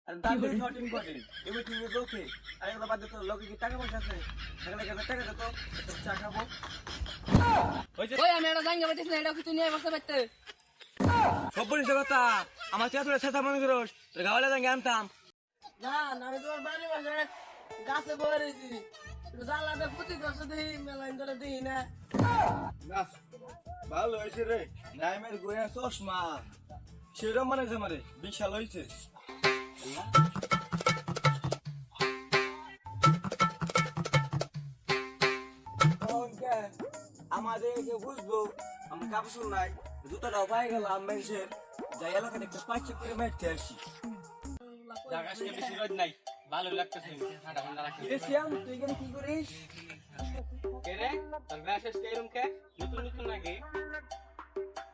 আর দাদু শর্টিং করে এবার তুমি ওকে আর এগুলো বাদ দিতে লোকে কি টাকা পয়সা আছে সেখানে গেলে টাকা দিত চা খাবো ওই আমি এটা জাঙ্গা পাইতেছি না, এটা কিছু নিয়ে বসে পাইতে। সব বলিস কথা আমার চেয়ে চেষ্টা মনে করিস গাওয়ালে যাই আনতাম না না, আমি তোমার বাড়ির পাশে গাছে বয়ে রয়েছি, জানলাতে পুঁতি করছে দিই, মেলাইন ধরে দিই না। ভালো হয়েছে রে নাইমের গোয়া চশমা সেরম মানে যে মারে বিশাল হয়েছে আমাদের বুঝবো আমরা কাপড় নাই জুতাটাও পাই গেলাম মানুষের যাই এলাকাতে একটা পাইছে করে মারতে আসি আজকে বেশি রোদ নাই, ভালো লাগতেছে, ঠান্ডা ঠান্ডা লাগছে। তুই এখানে কি করিস কে রে, তোর গ্লাসের স্টেরুম কে নতুন নতুন নাকি?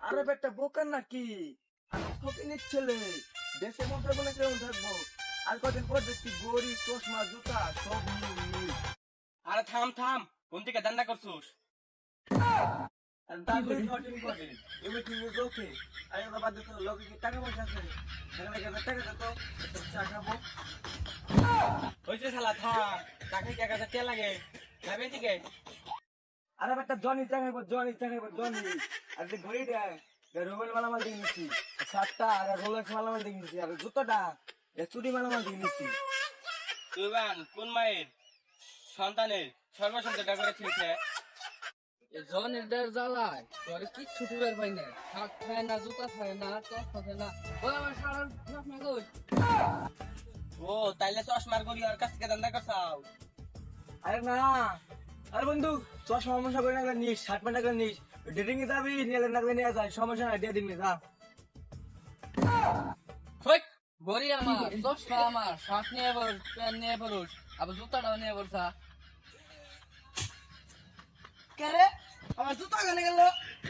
আরে বেটা বোকার নাকি ফকিনের ছেলে দেশের মধ্যে বলে কেমন থাকবো আর কদিন পর দেখছি গড়ি চশমা জুতা সব মিল আরে থাম থাম, কোন থেকে দান্দা করছুস? আর দাদু শর্টিং করে এবার তুমি ওকে আর এগুলো বাদ দিতে লোকে কি টাকা পয়সা আছে সেখানে গেলে টাকা দিত চা খাবো হয়েছে শালা থাম, তাকে কি 1000 টাকা লাগে? যাবে দিকে আরে বেটা জনি চাকাইবো জনি আর যে ঘড়ি দেয় রোবেল মালামাল দিয়ে নিচ্ছি সাতটা আর রোলেক্স মালামাল দিয়ে নিচ্ছি আর জুতোটা চুরি মালামাল দিয়ে নিচ্ছি তুই বান কোন মায়ের সন্তানের সর্বসন্তটা করে ছিলছে? জনের দের জ্বালায় তোর কিচ্ছু টুবের পাই না, শাক খায় না, জুতা খায় না, চশমা খায় না। ওই আমার সারা চশমা কই? ও তাইলে চশমার গড়ি আর কাছ থেকে দান্দা করছাও? আরে না আরে বন্ধু চশমা মশা করে নাগলে নিস শার্ট প্যান্ট নাগলে নিস ডেটিং এ যাবি নিয়ে নাগলে নিয়ে যায় সমস্যা নাই দিয়ে দিবি যা ওই গড়ি আমার, চশমা আমার, শার্ট নিয়ে বস, প্যান্ট নিয়ে বস, আবার জুতাটাও নিয়ে বসা। কে রে, আমার জুতা কেন গেল?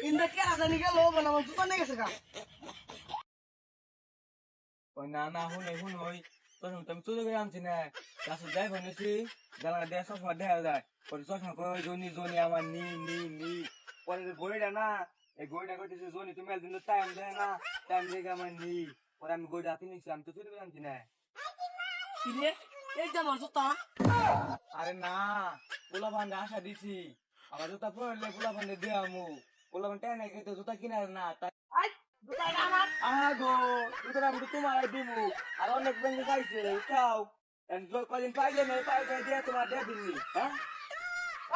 ইন্দা কে জানি গেল, বল আমার জুতা নিয়ে গেছে গা। ওই না হুন ওই চশমা তো আমি চুরি করে আনছি না গাছে যাই ফোনেছি জানা দেয় চশমা দেখা যায় পরে চশমা করে জনি আমার নি পরে যে গড়িটা না এই গড়িটা করতেছে জনি তুমি একদিন টাইম দেয় না টাইম দেখে আমার নি পরে আমি গড়িটা হাতে নিচ্ছি আমি তো চুরি করে আনছি না কি রে, এই যে আমার জুতা। আরে না পোলা ভান্ডে আশা দিছি আমার জুতা পড়লে পোলা ভান্ডে দিয়ে আমু পোলা ভান্ডে নাই খেতে জুতা কিনার না তাই আই, জুতাটা আমার। আগো জুতা আমি তো তোমার দিমু আর অনেক ব্যাংকে খাইছে খাও কদিন পাইলে নাই পাইলে দিয়ে তোমার দিয়ে দিবি হ্যাঁ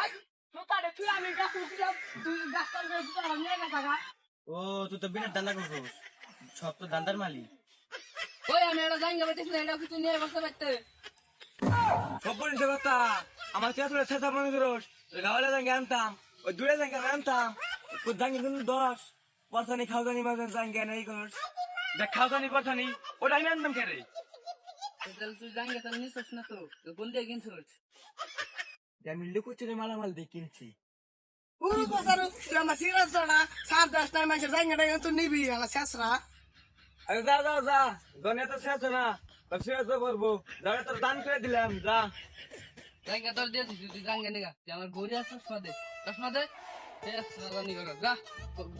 আই, জুতাটা তুই আমি গাছ উঠলাম, তুই গাছটা জুতাটা নিয়ে গেছে গা। ও তুই তো বিরাট দান্দা করছস, সব তো দান্দার মালিক। ওই আমি এটা জাঙ্গা পাইতেছি না, এটা কিছু নিয়ে বসে পাইতে। সব বলিস কথা আমার চেয়ে চেষ্টা মনে করিস গাওয়ালে যাই আনতাম ওই দূরে যাই আনতাম তোর জাঙ্গি কিন্তু 10 পরসানি খাওয়ানি বাজার জাঙ্গি নাই করিস দেখ খাওয়ানি পরসানি ওটা আমি আনতাম কে রে তাহলে তুই জাঙ্গা তো নিছিস না, তো তো কোন দিয়ে কিনছিস? আমি লুকুচুরি মালামাল দিয়ে কিনছি উড়ু বসারু তুই আমার সিরাজ না, 7-10 টাইম এসে জাঙ্গাটা তুই নিবি আলা শেষরা। আরে যা গনে তো শেষ না শেষ করবো যাবে তোর দান করে দিলাম যা জাঙ্গা তোর দিয়ে দিছি, তুই জাঙ্গা নিগা, তুই আমার গড়ি আছে চশমা দে শেষ রানি কর যা।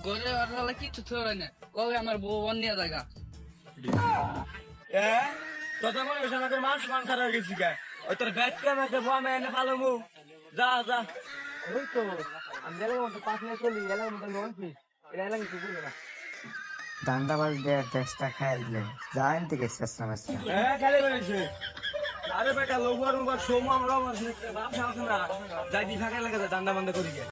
গড়ে আর কিচ্ছু থোড়াই না, কবে আমার বউ অন্য জায়গা। এ তত মনে হচ্ছে আমাদের মানুষ মান খারাপ গেছি গা ওই তোর ব্যাট ক্যামেরা বো আমি এনে ভালো মু যা ওই তো আমি গেলাম তো 5 মিনিট চলি গেলাম তো ননছি এটা এলাম কিছু বুঝে না দান্দাবাজ দেওয়ার চেষ্টা খাইলে যাইন থেকে চেষ্টা মেষ্টা হ্যাঁ খেলে বেড়েছে আরে বেটা লোক আর সোম আমরা বাপ সাহস না যাই দি থাকা লাগে দান্ডা বান্ধা করি গে